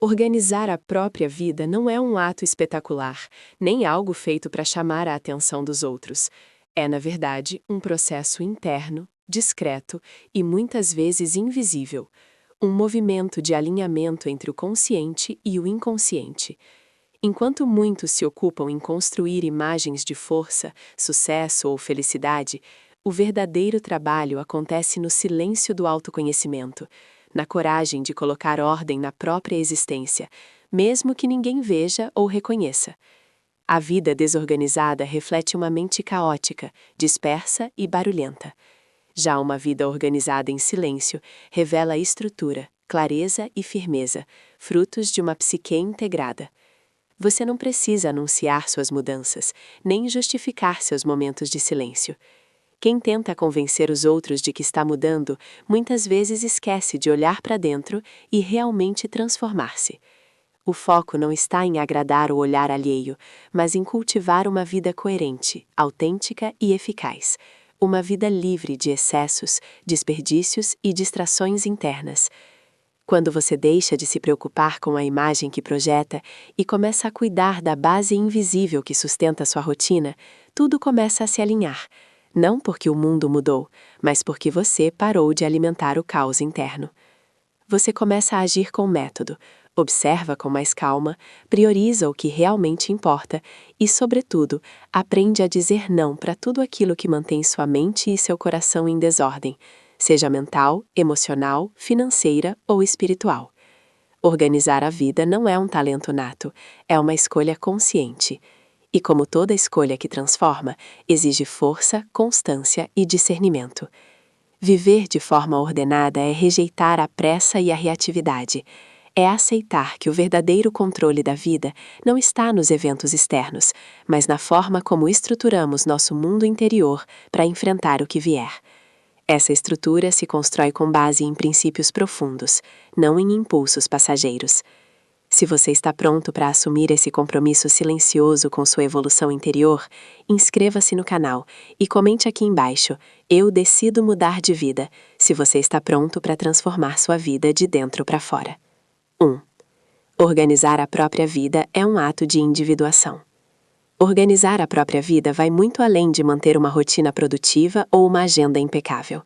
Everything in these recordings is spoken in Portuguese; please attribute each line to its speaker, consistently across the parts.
Speaker 1: Organizar a própria vida não é um ato espetacular, nem algo feito para chamar a atenção dos outros. É, na verdade, um processo interno, discreto e muitas vezes invisível. Um movimento de alinhamento entre o consciente e o inconsciente. Enquanto muitos se ocupam em construir imagens de força, sucesso ou felicidade, o verdadeiro trabalho acontece no silêncio do autoconhecimento, na coragem de colocar ordem na própria existência, mesmo que ninguém veja ou reconheça. A vida desorganizada reflete uma mente caótica, dispersa e barulhenta. Já uma vida organizada em silêncio revela estrutura, clareza e firmeza, frutos de uma psique integrada. Você não precisa anunciar suas mudanças, nem justificar seus momentos de silêncio. Quem tenta convencer os outros de que está mudando, muitas vezes esquece de olhar para dentro e realmente transformar-se. O foco não está em agradar o olhar alheio, mas em cultivar uma vida coerente, autêntica e eficaz. Uma vida livre de excessos, desperdícios e distrações internas. Quando você deixa de se preocupar com a imagem que projeta e começa a cuidar da base invisível que sustenta sua rotina, tudo começa a se alinhar. Não porque o mundo mudou, mas porque você parou de alimentar o caos interno. Você começa a agir com método, observa com mais calma, prioriza o que realmente importa e, sobretudo, aprende a dizer não para tudo aquilo que mantém sua mente e seu coração em desordem, seja mental, emocional, financeira ou espiritual. Organizar a vida não é um talento nato, é uma escolha consciente. E como toda escolha que transforma, exige força, constância e discernimento. Viver de forma ordenada é rejeitar a pressa e a reatividade. É aceitar que o verdadeiro controle da vida não está nos eventos externos, mas na forma como estruturamos nosso mundo interior para enfrentar o que vier. Essa estrutura se constrói com base em princípios profundos, não em impulsos passageiros. Se você está pronto para assumir esse compromisso silencioso com sua evolução interior, inscreva-se no canal e comente aqui embaixo: "Eu decido mudar de vida", se você está pronto para transformar sua vida de dentro para fora. 1. Organizar a própria vida é um ato de individuação. Organizar a própria vida vai muito além de manter uma rotina produtiva ou uma agenda impecável.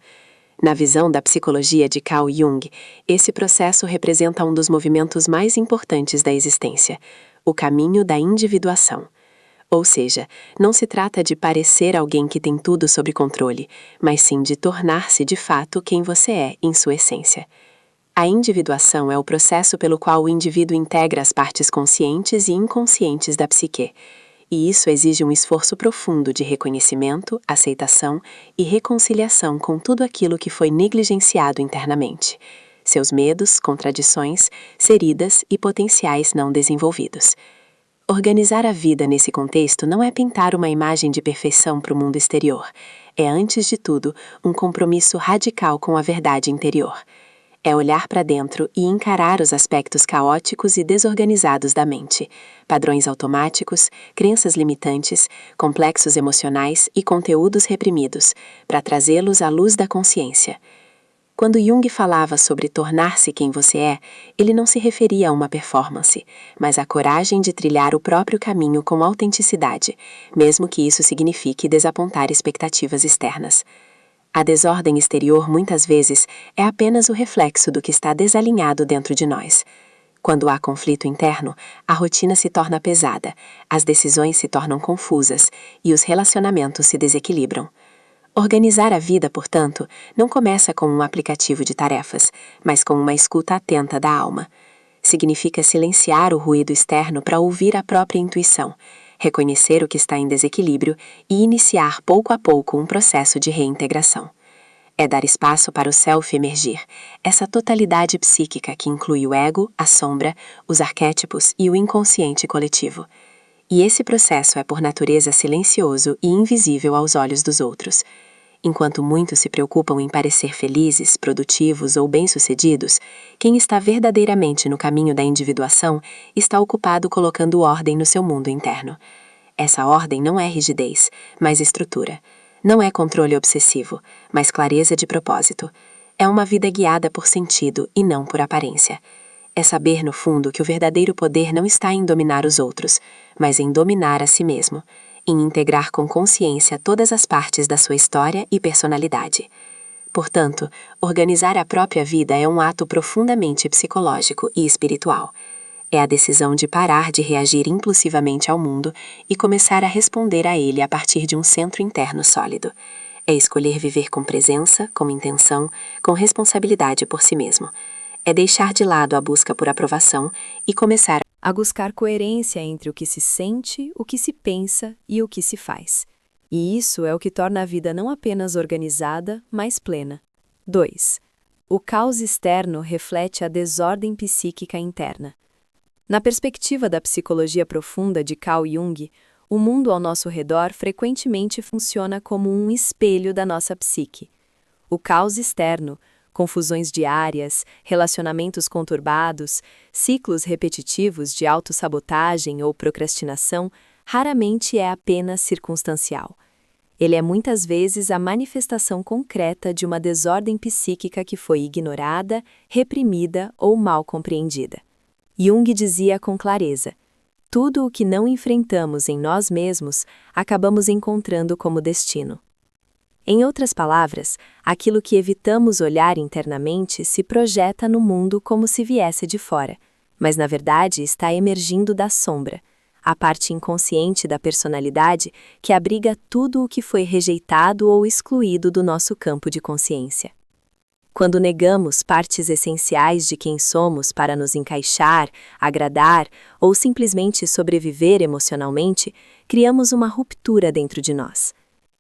Speaker 1: Na visão da psicologia de Carl Jung, esse processo representa um dos movimentos mais importantes da existência, o caminho da individuação. Ou seja, não se trata de parecer alguém que tem tudo sob controle, mas sim de tornar-se de fato quem você é em sua essência. A individuação é o processo pelo qual o indivíduo integra as partes conscientes e inconscientes da psique. E isso exige um esforço profundo de reconhecimento, aceitação e reconciliação com tudo aquilo que foi negligenciado internamente. Seus medos, contradições, feridas e potenciais não desenvolvidos. Organizar a vida nesse contexto não é pintar uma imagem de perfeição para o mundo exterior. É, antes de tudo, um compromisso radical com a verdade interior. É olhar para dentro e encarar os aspectos caóticos e desorganizados da mente, padrões automáticos, crenças limitantes, complexos emocionais e conteúdos reprimidos, para trazê-los à luz da consciência. Quando Jung falava sobre tornar-se quem você é, ele não se referia a uma performance, mas à coragem de trilhar o próprio caminho com autenticidade, mesmo que isso signifique desapontar expectativas externas. A desordem exterior, muitas vezes, é apenas o reflexo do que está desalinhado dentro de nós. Quando há conflito interno, a rotina se torna pesada, as decisões se tornam confusas e os relacionamentos se desequilibram. Organizar a vida, portanto, não começa com um aplicativo de tarefas, mas com uma escuta atenta da alma. Significa silenciar o ruído externo para ouvir a própria intuição, reconhecer o que está em desequilíbrio e iniciar pouco a pouco um processo de reintegração. É dar espaço para o self emergir, essa totalidade psíquica que inclui o ego, a sombra, os arquétipos e o inconsciente coletivo. E esse processo é por natureza silencioso e invisível aos olhos dos outros. Enquanto muitos se preocupam em parecer felizes, produtivos ou bem-sucedidos, quem está verdadeiramente no caminho da individuação está ocupado colocando ordem no seu mundo interno. Essa ordem não é rigidez, mas estrutura. Não é controle obsessivo, mas clareza de propósito. É uma vida guiada por sentido e não por aparência. É saber, no fundo, que o verdadeiro poder não está em dominar os outros, mas em dominar a si mesmo, em integrar com consciência todas as partes da sua história e personalidade. Portanto, organizar a própria vida é um ato profundamente psicológico e espiritual. É a decisão de parar de reagir impulsivamente ao mundo e começar a responder a ele a partir de um centro interno sólido. É escolher viver com presença, com intenção, com responsabilidade por si mesmo. É deixar de lado a busca por aprovação e começar
Speaker 2: a buscar coerência entre o que se sente, o que se pensa e o que se faz. E isso é o que torna a vida não apenas organizada, mas plena. 2. O caos externo reflete a desordem psíquica interna. Na perspectiva da psicologia profunda de Carl Jung, o mundo ao nosso redor frequentemente funciona como um espelho da nossa psique. O caos externo, confusões diárias, relacionamentos conturbados, ciclos repetitivos de autossabotagem ou procrastinação, raramente é apenas circunstancial. Ele é muitas vezes a manifestação concreta de uma desordem psíquica que foi ignorada, reprimida ou mal compreendida. Jung dizia com clareza: tudo o que não enfrentamos em nós mesmos, acabamos encontrando como destino. Em outras palavras, aquilo que evitamos olhar internamente se projeta no mundo como se viesse de fora, mas na verdade está emergindo da sombra, a parte inconsciente da personalidade que abriga tudo o que foi rejeitado ou excluído do nosso campo de consciência. Quando negamos partes essenciais de quem somos para nos encaixar, agradar ou simplesmente sobreviver emocionalmente, criamos uma ruptura dentro de nós.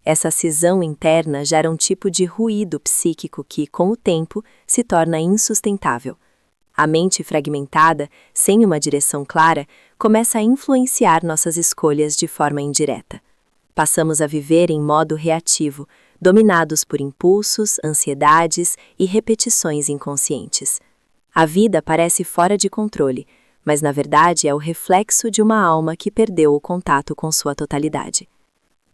Speaker 2: Essa cisão interna gera um tipo de ruído psíquico que, com o tempo, se torna insustentável. A mente fragmentada, sem uma direção clara, começa a influenciar nossas escolhas de forma indireta. Passamos a viver em modo reativo, dominados por impulsos, ansiedades e repetições inconscientes. A vida parece fora de controle, mas na verdade é o reflexo de uma alma que perdeu o contato com sua totalidade.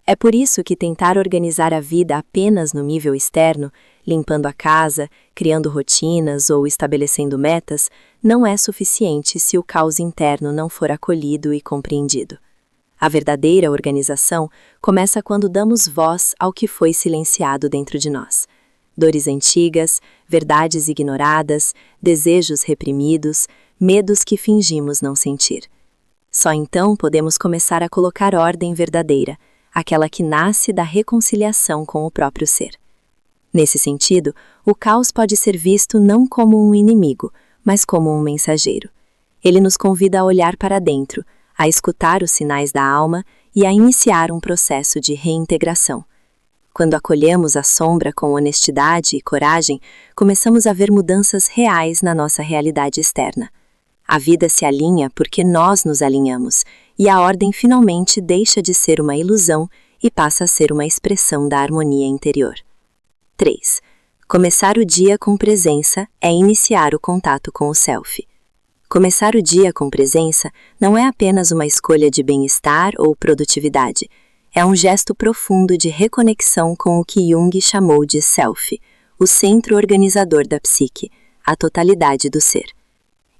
Speaker 2: É por isso que tentar organizar a vida apenas no nível externo, limpando a casa, criando rotinas ou estabelecendo metas, não é suficiente se o caos interno não for acolhido e compreendido. A verdadeira organização começa quando damos voz ao que foi silenciado dentro de nós. Dores antigas, verdades ignoradas, desejos reprimidos, medos que fingimos não sentir. Só então podemos começar a colocar ordem verdadeira, aquela que nasce da reconciliação com o próprio ser. Nesse sentido, o caos pode ser visto não como um inimigo, mas como um mensageiro. Ele nos convida a olhar para dentro, a escutar os sinais da alma e a iniciar um processo de reintegração. Quando acolhemos a sombra com honestidade e coragem, começamos a ver mudanças reais na nossa realidade externa. A vida se alinha porque nós nos alinhamos, e a ordem finalmente deixa de ser uma ilusão e passa a ser uma expressão da harmonia interior. 3. Começar o dia com presença é iniciar o contato com o self. Começar o dia com presença não é apenas uma escolha de bem-estar ou produtividade, é um gesto profundo de reconexão com o que Jung chamou de self, o centro organizador da psique, a totalidade do ser.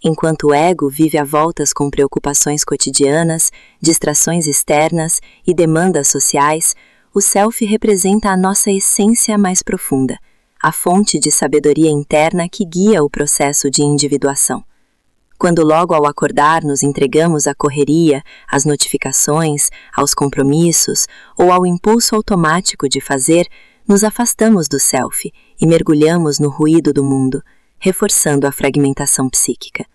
Speaker 2: Enquanto o ego vive a voltas com preocupações cotidianas, distrações externas e demandas sociais, o self representa a nossa essência mais profunda, a fonte de sabedoria interna que guia o processo de individuação. Quando logo ao acordar nos entregamos à correria, às notificações, aos compromissos ou ao impulso automático de fazer, nos afastamos do self e mergulhamos no ruído do mundo, reforçando a fragmentação psíquica.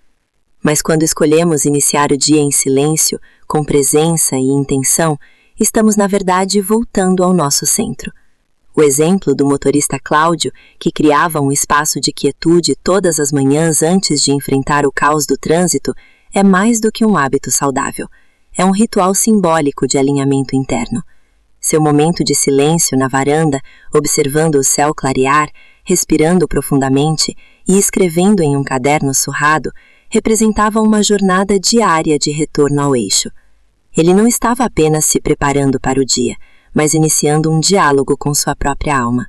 Speaker 2: Mas quando escolhemos iniciar o dia em silêncio, com presença e intenção, estamos na verdade voltando ao nosso centro. O exemplo do motorista Cláudio, que criava um espaço de quietude todas as manhãs antes de enfrentar o caos do trânsito, é mais do que um hábito saudável. É um ritual simbólico de alinhamento interno. Seu momento de silêncio na varanda, observando o céu clarear, respirando profundamente e escrevendo em um caderno surrado, representava uma jornada diária de retorno ao eixo. Ele não estava apenas se preparando para o dia, mas iniciando um diálogo com sua própria alma.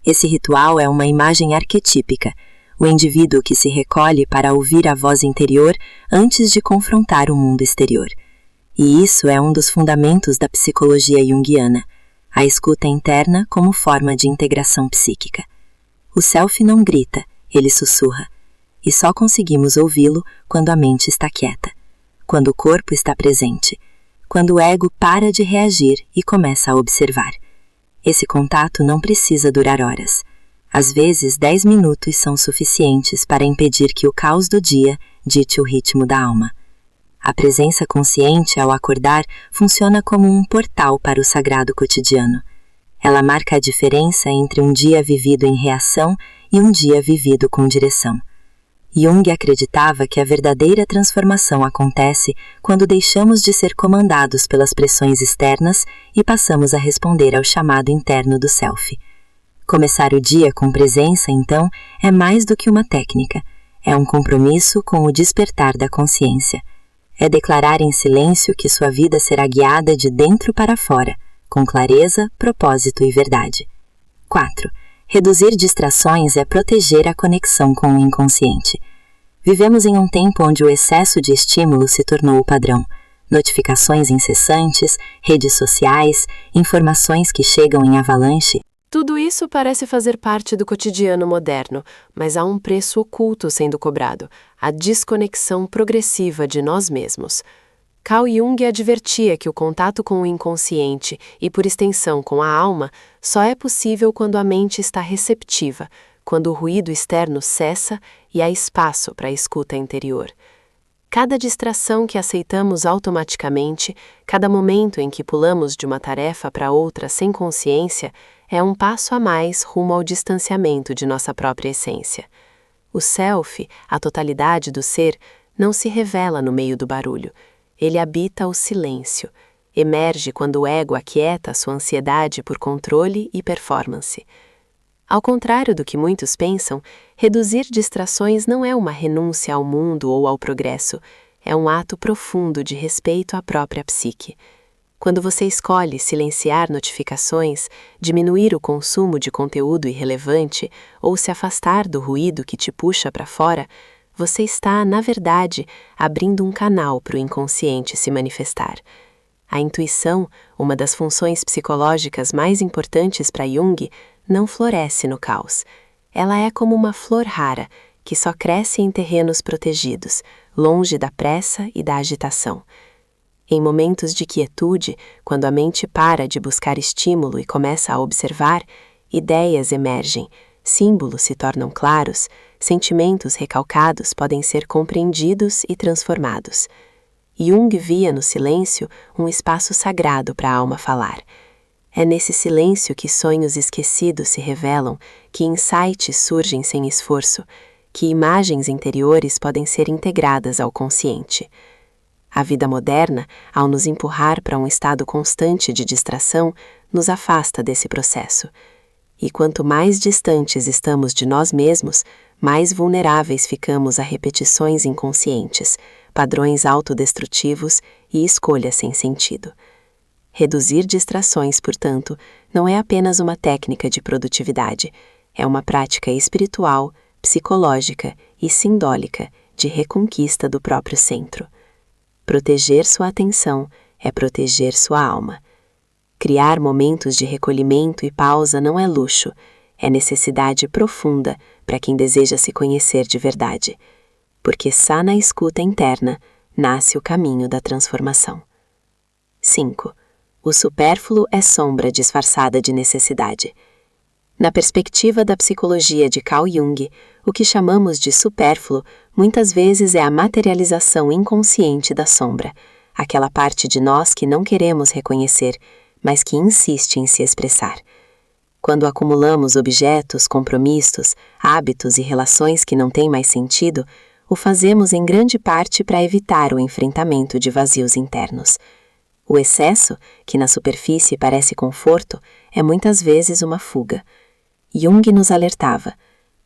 Speaker 2: Esse ritual é uma imagem arquetípica, o indivíduo que se recolhe para ouvir a voz interior antes de confrontar o mundo exterior. E isso é um dos fundamentos da psicologia junguiana, a escuta interna como forma de integração psíquica. O self não grita, ele sussurra, e só conseguimos ouvi-lo quando a mente está quieta, quando o corpo está presente, quando o ego para de reagir e começa a observar. Esse contato não precisa durar horas. Às vezes, 10 minutos são suficientes para impedir que o caos do dia dite o ritmo da alma. A presença consciente, ao acordar, funciona como um portal para o sagrado cotidiano. Ela marca a diferença entre um dia vivido em reação e um dia vivido com direção. Jung acreditava que a verdadeira transformação acontece quando deixamos de ser comandados pelas pressões externas e passamos a responder ao chamado interno do self. Começar o dia com presença, então, é mais do que uma técnica. É um compromisso com o despertar da consciência. É declarar em silêncio que sua vida será guiada de dentro para fora, com clareza, propósito e verdade. 4. Reduzir distrações é proteger a conexão com o inconsciente. Vivemos em um tempo onde o excesso de estímulo se tornou o padrão. Notificações incessantes, redes sociais, informações que chegam em avalanche.
Speaker 1: Tudo isso parece fazer parte do cotidiano moderno, mas há um preço oculto sendo cobrado: a desconexão progressiva de nós mesmos. Carl Jung advertia que o contato com o inconsciente e, por extensão, com a alma, só é possível quando a mente está receptiva, quando o ruído externo cessa e há espaço para a escuta interior. Cada distração que aceitamos automaticamente, cada momento em que pulamos de uma tarefa para outra sem consciência, é um passo a mais rumo ao distanciamento de nossa própria essência. O self, a totalidade do ser, não se revela no meio do barulho. Ele habita o silêncio. Emerge quando o ego aquieta sua ansiedade por controle e performance. Ao contrário do que muitos pensam, reduzir distrações não é uma renúncia ao mundo ou ao progresso, é um ato profundo de respeito à própria psique. Quando você escolhe silenciar notificações, diminuir o consumo de conteúdo irrelevante ou se afastar do ruído que te puxa para fora, você está, na verdade, abrindo um canal para o inconsciente se manifestar. A intuição, uma das funções psicológicas mais importantes para Jung, não floresce no caos. Ela é como uma flor rara, que só cresce em terrenos protegidos, longe da pressa e da agitação. Em momentos de quietude, quando a mente para de buscar estímulo e começa a observar, ideias emergem, símbolos se tornam claros, sentimentos recalcados podem ser compreendidos e transformados. Jung via no silêncio um espaço sagrado para a alma falar. É nesse silêncio que sonhos esquecidos se revelam, que insights surgem sem esforço, que imagens interiores podem ser integradas ao consciente. A vida moderna, ao nos empurrar para um estado constante de distração, nos afasta desse processo. E quanto mais distantes estamos de nós mesmos, mais vulneráveis ficamos a repetições inconscientes, padrões autodestrutivos e escolhas sem sentido. Reduzir distrações, portanto, não é apenas uma técnica de produtividade, é uma prática espiritual, psicológica e simbólica de reconquista do próprio centro. Proteger sua atenção é proteger sua alma. Criar momentos de recolhimento e pausa não é luxo, é necessidade profunda para quem deseja se conhecer de verdade, porque só na escuta interna nasce o caminho da transformação. 5. O supérfluo é sombra disfarçada de necessidade. Na perspectiva da psicologia de Carl Jung, o que chamamos de supérfluo muitas vezes é a materialização inconsciente da sombra, aquela parte de nós que não queremos reconhecer, mas que insiste em se expressar. Quando acumulamos objetos, compromissos, hábitos e relações que não têm mais sentido, o fazemos em grande parte para evitar o enfrentamento de vazios internos. O excesso, que na superfície parece conforto, é muitas vezes uma fuga. Jung nos alertava: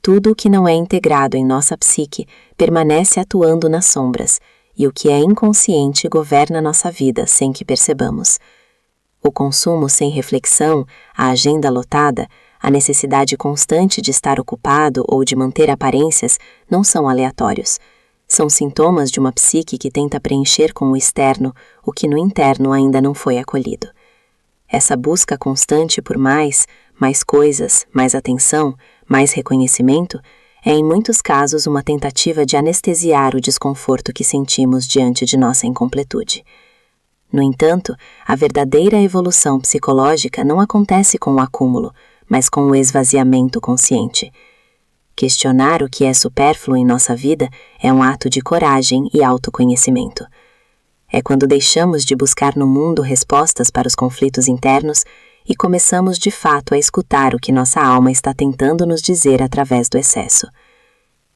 Speaker 1: tudo o que não é integrado em nossa psique permanece atuando nas sombras, e o que é inconsciente governa nossa vida sem que percebamos. O consumo sem reflexão, a agenda lotada,
Speaker 3: A necessidade constante de estar ocupado ou de manter aparências não são aleatórios. São sintomas de uma psique que tenta preencher com o externo o que no interno ainda não foi acolhido. Essa busca constante por mais coisas, mais atenção, mais reconhecimento, é em muitos casos uma tentativa de anestesiar o desconforto que sentimos diante de nossa incompletude. No entanto, a verdadeira evolução psicológica não acontece com o acúmulo, mas com o esvaziamento consciente. Questionar o que é supérfluo em nossa vida é um ato de coragem e autoconhecimento. É quando deixamos de buscar no mundo respostas para os conflitos internos e começamos de fato a escutar o que nossa alma está tentando nos dizer através do excesso.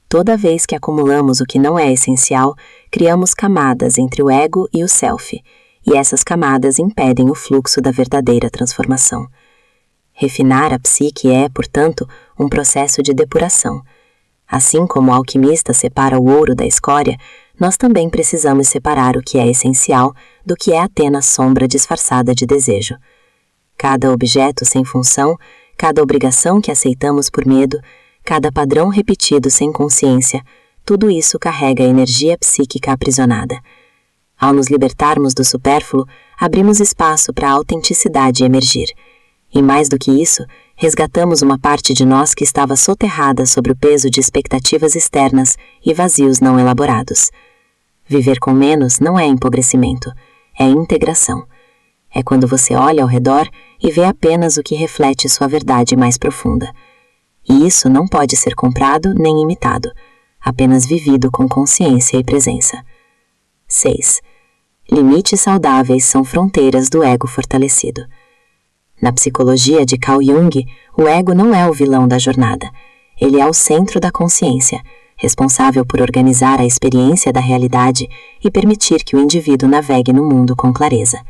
Speaker 3: Toda vez que acumulamos o que não é essencial, criamos camadas entre o ego e o self, e essas camadas impedem o fluxo da verdadeira transformação. Refinar a psique é, portanto, um processo de depuração. Assim como o alquimista separa o ouro da escória, nós também precisamos separar o que é essencial do que é apenas sombra disfarçada de desejo. Cada objeto sem função, cada obrigação que aceitamos por medo, cada padrão repetido sem consciência, tudo isso carrega a energia psíquica aprisionada. Ao nos libertarmos do supérfluo, abrimos espaço para a autenticidade emergir. E mais do que isso, resgatamos uma parte de nós que estava soterrada sob o peso de expectativas externas e vazios não elaborados. Viver com menos não é empobrecimento, é integração. É quando você olha ao redor e vê apenas o que reflete sua verdade mais profunda. E isso não pode ser comprado nem imitado, apenas vivido com consciência e presença. 6. Limites saudáveis são fronteiras do ego fortalecido. Na psicologia de Carl Jung, o ego não é o vilão da jornada. Ele é o centro da consciência, responsável por organizar a experiência da realidade e permitir que o indivíduo navegue no mundo com clareza.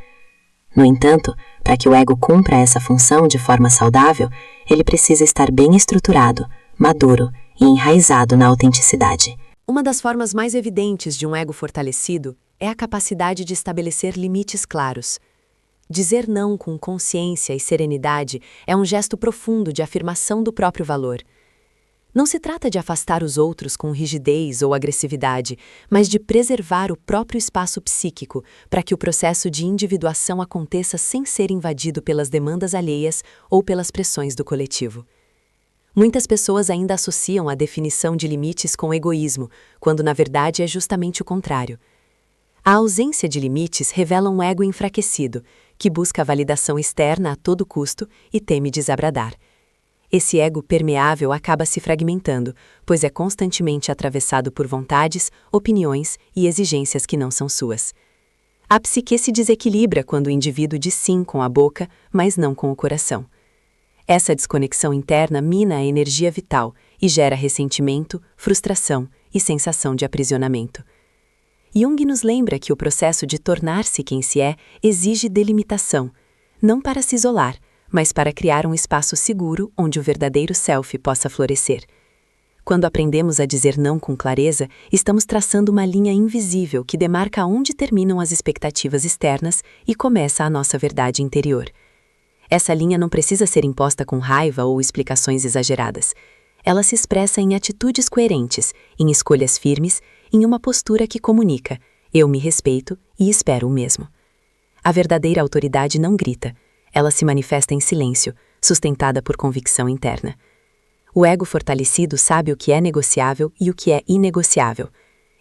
Speaker 3: No entanto, para que o ego cumpra essa função de forma saudável, ele precisa estar bem estruturado, maduro e enraizado na autenticidade.
Speaker 2: Uma das formas mais evidentes de um ego fortalecido é a capacidade de estabelecer limites claros. Dizer não com consciência e serenidade é um gesto profundo de afirmação do próprio valor. Não se trata de afastar os outros com rigidez ou agressividade, mas de preservar o próprio espaço psíquico para que o processo de individuação aconteça sem ser invadido pelas demandas alheias ou pelas pressões do coletivo. Muitas pessoas ainda associam a definição de limites com egoísmo, quando na verdade é justamente o contrário. A ausência de limites revela um ego enfraquecido, que busca a validação externa a todo custo e teme desabradar. Esse ego permeável acaba se fragmentando, pois é constantemente atravessado por vontades, opiniões e exigências que não são suas. A psique se desequilibra quando o indivíduo diz sim com a boca, mas não com o coração. Essa desconexão interna mina a energia vital e gera ressentimento, frustração e sensação de aprisionamento. Jung nos lembra que o processo de tornar-se quem se é exige delimitação, não para se isolar, mas para criar um espaço seguro onde o verdadeiro self possa florescer. Quando aprendemos a dizer não com clareza, estamos traçando uma linha invisível que demarca onde terminam as expectativas externas e começa a nossa verdade interior. Essa linha não precisa ser imposta com raiva ou explicações exageradas. Ela se expressa em atitudes coerentes, em escolhas firmes, em uma postura que comunica: eu me respeito e espero o mesmo. A verdadeira autoridade não grita. Ela se manifesta em silêncio, sustentada por convicção interna. O ego fortalecido sabe o que é negociável e o que é inegociável.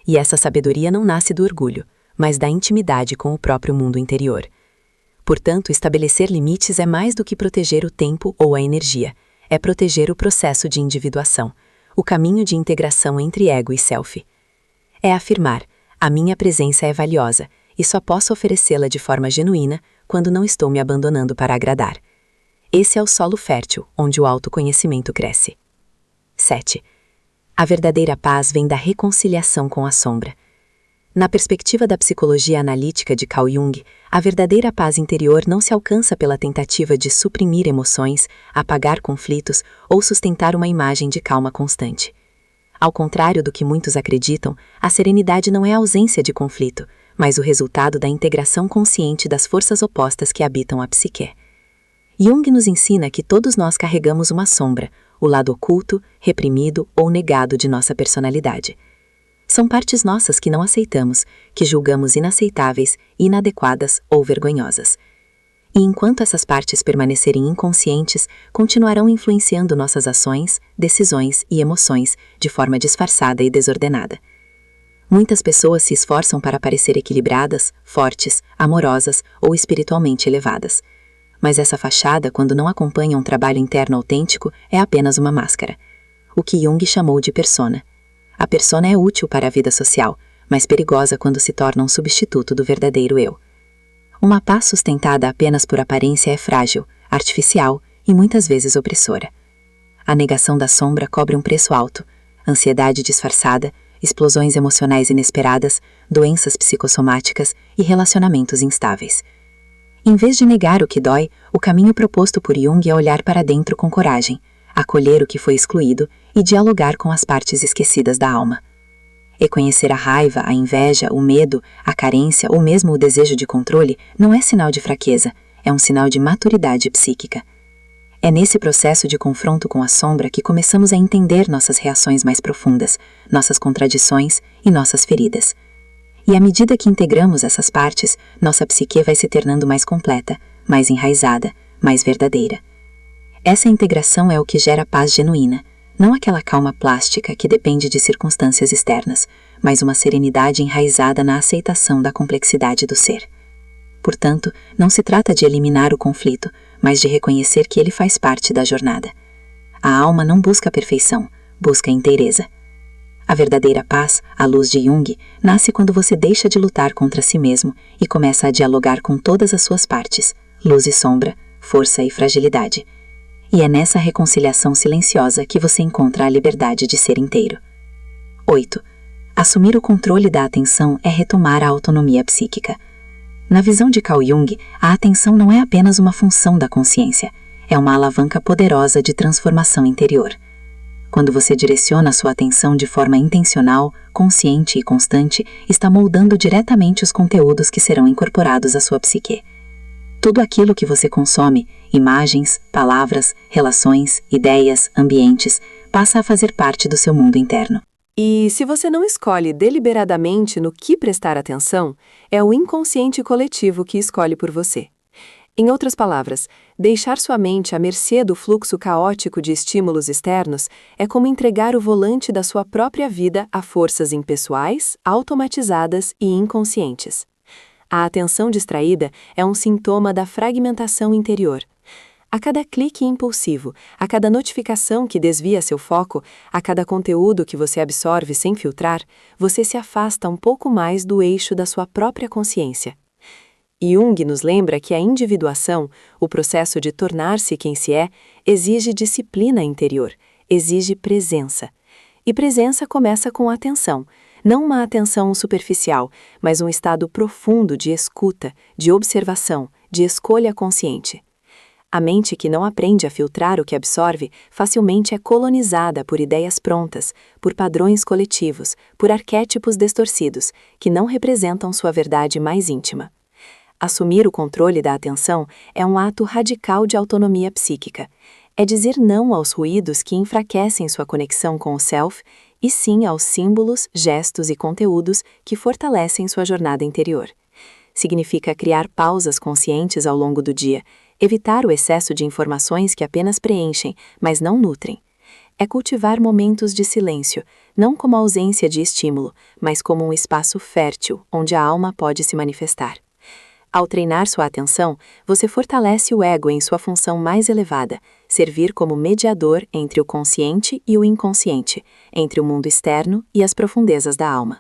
Speaker 2: E essa sabedoria não nasce do orgulho, mas da intimidade com o próprio mundo interior. Portanto, estabelecer limites é mais do que proteger o tempo ou a energia. É proteger o processo de individuação, o caminho de integração entre ego e self. É afirmar: a minha presença é valiosa e só posso oferecê-la de forma genuína quando não estou me abandonando para agradar. Esse é o solo fértil, onde o autoconhecimento cresce. 7. A verdadeira paz vem da reconciliação com a sombra. Na perspectiva da psicologia analítica de Carl Jung, a verdadeira paz interior não se alcança pela tentativa de suprimir emoções, apagar conflitos ou sustentar uma imagem de calma constante. Ao contrário do que muitos acreditam, a serenidade não é a ausência de conflito, mas o resultado da integração consciente das forças opostas que habitam a psique.
Speaker 3: Jung nos ensina que todos nós carregamos uma sombra, o lado oculto, reprimido ou negado de nossa personalidade. São partes nossas que não aceitamos, que julgamos inaceitáveis, inadequadas ou vergonhosas. E enquanto essas partes permanecerem inconscientes, continuarão influenciando nossas ações, decisões e emoções de forma disfarçada e desordenada. Muitas pessoas se esforçam para parecer equilibradas, fortes, amorosas ou espiritualmente elevadas. Mas essa fachada, quando não acompanha um trabalho interno autêntico, é apenas uma máscara. O que Jung chamou de persona. A persona é útil para a vida social, mas perigosa quando se torna um substituto do verdadeiro eu. Uma paz sustentada apenas por aparência é frágil, artificial e muitas vezes opressora. A negação da sombra cobre um preço alto: ansiedade disfarçada, explosões emocionais inesperadas, doenças psicossomáticas e relacionamentos instáveis. Em vez de negar o que dói, o caminho proposto por Jung é olhar para dentro com coragem, acolher o que foi excluído e dialogar com as partes esquecidas da alma. Reconhecer a raiva, a inveja, o medo, a carência ou mesmo o desejo de controle não é sinal de fraqueza, é um sinal de maturidade psíquica. É nesse processo de confronto com a sombra que começamos a entender nossas reações mais profundas, nossas contradições e nossas feridas. E à medida que integramos essas partes, nossa psique vai se tornando mais completa, mais enraizada, mais verdadeira. Essa integração é o que gera paz genuína, não aquela calma plástica que depende de circunstâncias externas, mas uma serenidade enraizada na aceitação da complexidade do ser. Portanto, não se trata de eliminar o conflito, mas de reconhecer que ele faz parte da jornada. A alma não busca a perfeição, busca a inteireza. A verdadeira paz, à luz de Jung, nasce quando você deixa de lutar contra si mesmo e começa a dialogar com todas as suas partes, luz e sombra, força e fragilidade. E é nessa reconciliação silenciosa que você encontra a liberdade de ser inteiro. 8. Assumir o controle da atenção é retomar a autonomia psíquica. Na visão de Carl Jung, a atenção não é apenas uma função da consciência, é uma alavanca poderosa de transformação interior. Quando você direciona sua atenção de forma intencional, consciente e constante, está moldando diretamente os conteúdos que serão incorporados à sua psique. Tudo aquilo que você consome, imagens, palavras, relações, ideias, ambientes, passa a fazer parte do seu mundo interno.
Speaker 2: E se você não escolhe deliberadamente no que prestar atenção, é o inconsciente coletivo que escolhe por você. Em outras palavras, deixar sua mente à mercê do fluxo caótico de estímulos externos é como entregar o volante da sua própria vida a forças impessoais, automatizadas e inconscientes. A atenção distraída é um sintoma da fragmentação interior. A cada clique impulsivo, a cada notificação que desvia seu foco, a cada conteúdo que você absorve sem filtrar, você se afasta um pouco mais do eixo da sua própria consciência. Jung nos lembra que a individuação, o processo de tornar-se quem se é, exige disciplina interior, exige presença. E presença começa com atenção, não uma atenção superficial, mas um estado profundo de escuta, de observação, de escolha consciente. A mente que não aprende a filtrar o que absorve facilmente é colonizada por ideias prontas, por padrões coletivos, por arquétipos distorcidos, que não representam sua verdade mais íntima. Assumir o controle da atenção é um ato radical de autonomia psíquica. É dizer não aos ruídos que enfraquecem sua conexão com o self e sim aos símbolos, gestos e conteúdos que fortalecem sua jornada interior. Significa criar pausas conscientes ao longo do dia, evitar o excesso de informações que apenas preenchem, mas não nutrem. É cultivar momentos de silêncio, não como ausência de estímulo, mas como um espaço fértil onde a alma pode se manifestar. Ao treinar sua atenção, você fortalece o ego em sua função mais elevada, servir como mediador entre o consciente e o inconsciente, entre o mundo externo e as profundezas da alma.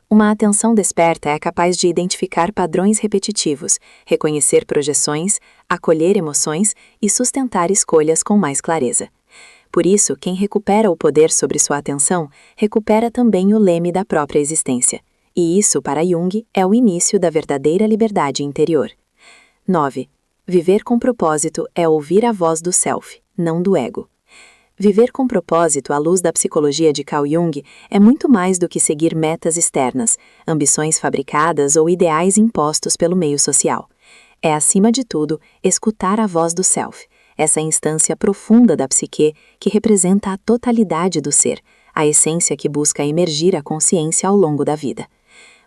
Speaker 2: Uma atenção desperta é capaz de identificar padrões repetitivos, reconhecer projeções, acolher emoções e sustentar escolhas com mais clareza. Por isso, quem recupera o poder sobre sua atenção, recupera também o leme da própria existência. E isso, para Jung, é o início da verdadeira liberdade interior. 9. Viver com propósito é ouvir a voz do self, não do ego. Viver com propósito à luz da psicologia de Carl Jung é muito mais do que seguir metas externas, ambições fabricadas ou ideais impostos pelo meio social.
Speaker 3: É, acima de tudo, escutar a voz do Self, essa instância profunda da psique que representa a totalidade do ser, a essência que busca emergir a consciência ao longo da vida.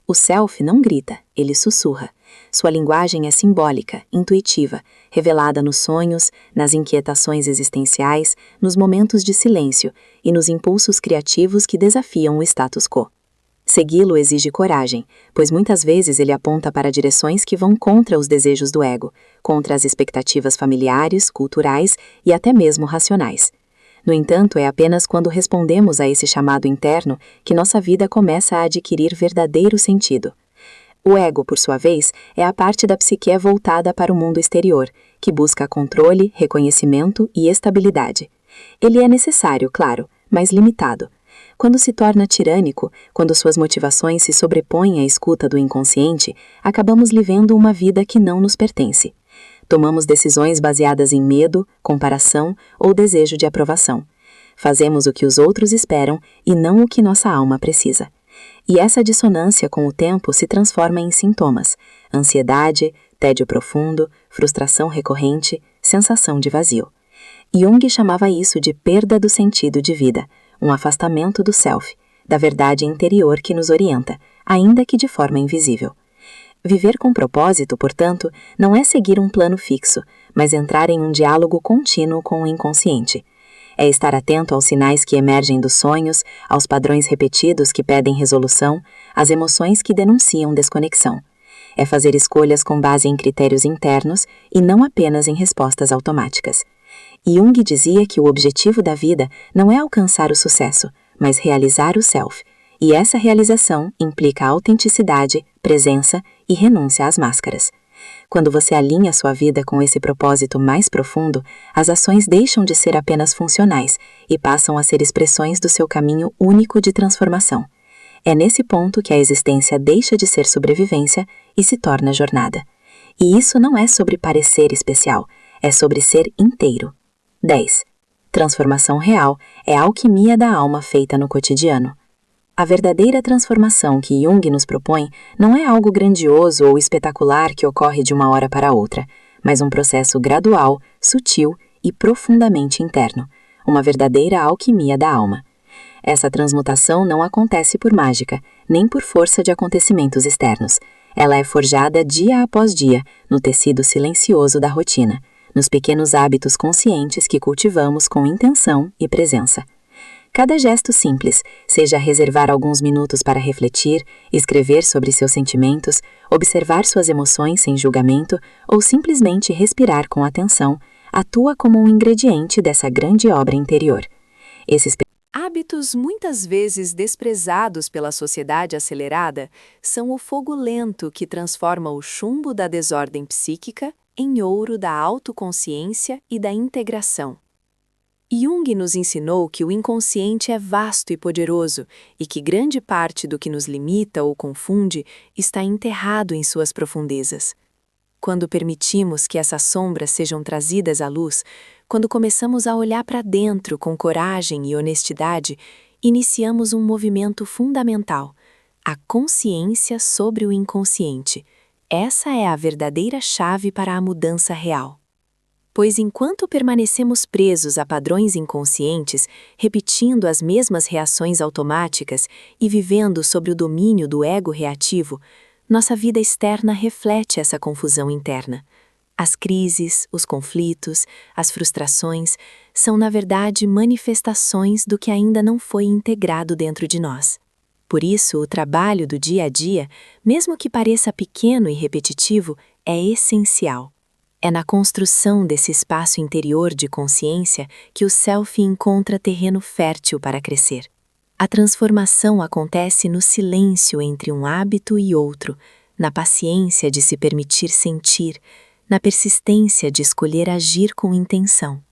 Speaker 3: O Self não grita, ele sussurra. Sua linguagem é simbólica, intuitiva, revelada nos sonhos, nas inquietações existenciais, nos momentos de silêncio e nos impulsos criativos que desafiam o status quo. Segui-lo exige coragem, pois muitas vezes ele aponta para direções que vão contra os desejos do ego, contra as expectativas familiares, culturais e até mesmo racionais. No entanto, é apenas quando respondemos a esse chamado interno que nossa vida começa a adquirir verdadeiro sentido. O ego, por sua vez, é a parte da psique voltada para o mundo exterior, que busca controle, reconhecimento e estabilidade. Ele é necessário, claro, mas limitado. Quando se torna tirânico, quando suas motivações se sobrepõem à escuta do inconsciente, acabamos vivendo uma vida que não nos pertence. Tomamos decisões baseadas em medo, comparação ou desejo de aprovação. Fazemos o que os outros esperam e não o que nossa alma precisa. E essa dissonância com o tempo se transforma em sintomas: ansiedade, tédio profundo, frustração recorrente, sensação de vazio. Jung chamava isso de perda do sentido de vida, um afastamento do self, da verdade interior que nos orienta, ainda que de forma invisível. Viver com propósito, portanto, não é seguir um plano fixo, mas entrar em um diálogo contínuo com o inconsciente. É estar atento aos sinais que emergem dos sonhos, aos padrões repetidos que pedem resolução, às emoções que denunciam desconexão. É fazer escolhas com base em critérios internos e não apenas em respostas automáticas. Jung dizia que o objetivo da vida não é alcançar o sucesso, mas realizar o self, e essa realização implica autenticidade, presença e renúncia às máscaras. Quando você alinha sua vida com esse propósito mais profundo, as ações deixam de ser apenas funcionais e passam a ser expressões do seu caminho único de transformação. É nesse ponto que a existência deixa de ser sobrevivência e se torna jornada. E isso não é sobre parecer especial, é sobre ser inteiro. 10. Transformação real é a alquimia da alma feita no cotidiano. A verdadeira transformação que Jung nos propõe não é algo grandioso ou espetacular que ocorre de uma hora para outra, mas um processo gradual, sutil e profundamente interno, uma verdadeira alquimia da alma. Essa transmutação não acontece por mágica, nem por força de acontecimentos externos. Ela é forjada dia após dia, no tecido silencioso da rotina, nos pequenos hábitos conscientes que cultivamos com intenção e presença. Cada gesto simples, seja reservar alguns minutos para refletir, escrever sobre seus sentimentos, observar suas emoções sem julgamento ou simplesmente respirar com atenção, atua como um ingrediente dessa grande obra interior. Esses
Speaker 2: Hábitos muitas vezes desprezados pela sociedade acelerada são o fogo lento que transforma o chumbo da desordem psíquica em ouro da autoconsciência e da integração. Jung nos ensinou que o inconsciente é vasto e poderoso e que grande parte do que nos limita ou confunde está enterrado em suas profundezas. Quando permitimos que essas sombras sejam trazidas à luz, quando começamos a olhar para dentro com coragem e honestidade, iniciamos um movimento fundamental, a consciência sobre o inconsciente. Essa é a verdadeira chave para a mudança real. Pois enquanto permanecemos presos a padrões inconscientes, repetindo as mesmas reações automáticas e vivendo sob o domínio do ego reativo, nossa vida externa reflete essa confusão interna. As crises, os conflitos, as frustrações são, na verdade, manifestações do que ainda não foi integrado dentro de nós. Por isso, o trabalho do dia a dia, mesmo que pareça pequeno e repetitivo, é essencial. É na construção desse espaço interior de consciência que o self encontra terreno fértil para crescer. A transformação acontece no silêncio entre um hábito e outro, na paciência de se permitir sentir, na persistência de escolher agir com intenção.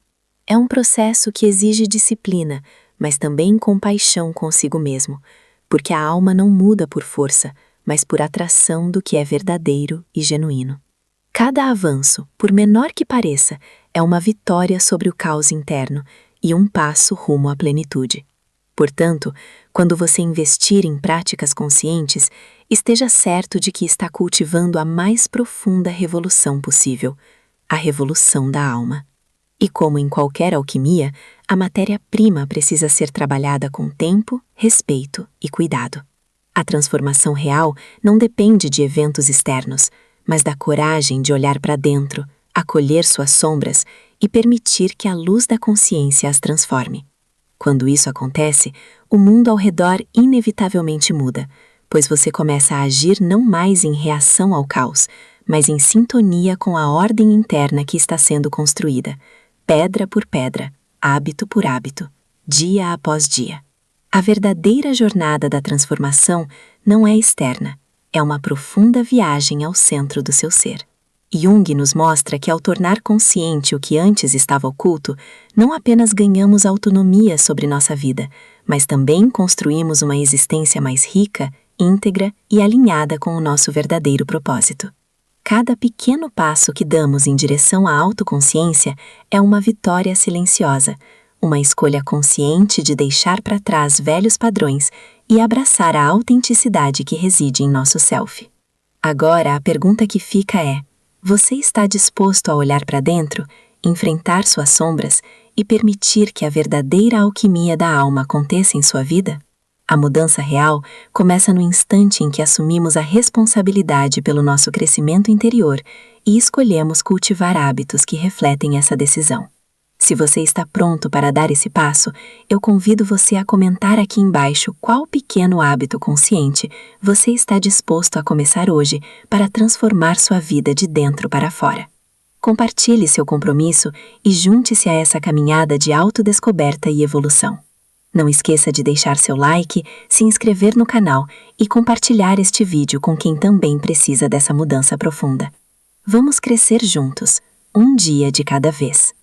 Speaker 2: É um processo que exige disciplina, mas também compaixão consigo mesmo, porque a alma não muda por força, mas por atração do que é verdadeiro e genuíno. Cada avanço, por menor que pareça, é uma vitória sobre o caos interno e um passo rumo à plenitude. Portanto,
Speaker 3: Quando você investir em práticas conscientes, esteja certo de que está cultivando a mais profunda revolução possível, a revolução da alma. E como em qualquer alquimia, a matéria-prima precisa ser trabalhada com tempo, respeito e cuidado. A transformação real não depende de eventos externos, mas da coragem de olhar para dentro, acolher suas sombras e permitir que a luz da consciência as transforme. Quando isso acontece, o mundo ao redor inevitavelmente muda, pois você começa a agir não mais em reação ao caos, mas em sintonia com a ordem interna que está sendo construída, pedra por pedra, hábito por hábito, dia após dia. A verdadeira jornada da transformação não é externa, é uma profunda viagem ao centro do seu ser. Jung nos mostra que ao tornar consciente o que antes estava oculto, não apenas ganhamos autonomia sobre nossa vida, mas também construímos uma existência mais rica, íntegra e alinhada com o nosso verdadeiro propósito. Cada pequeno passo que damos em direção à autoconsciência é uma vitória silenciosa, uma escolha consciente de deixar para trás velhos padrões e abraçar a autenticidade que reside em nosso self. Agora, a pergunta que fica é: você está disposto a olhar para dentro, enfrentar suas sombras e permitir que a verdadeira alquimia da alma aconteça em sua vida? A mudança real começa no instante em que assumimos a responsabilidade pelo nosso crescimento interior e escolhemos cultivar hábitos que refletem essa decisão. Se você está pronto para dar esse passo, eu convido você a comentar aqui embaixo qual pequeno hábito consciente você está disposto a começar hoje para transformar sua vida de dentro para fora. Compartilhe seu compromisso e junte-se a essa caminhada de autodescoberta e evolução. Não esqueça de deixar seu like, se inscrever no canal e compartilhar este vídeo com quem também precisa dessa mudança profunda. Vamos crescer juntos, um dia de cada vez.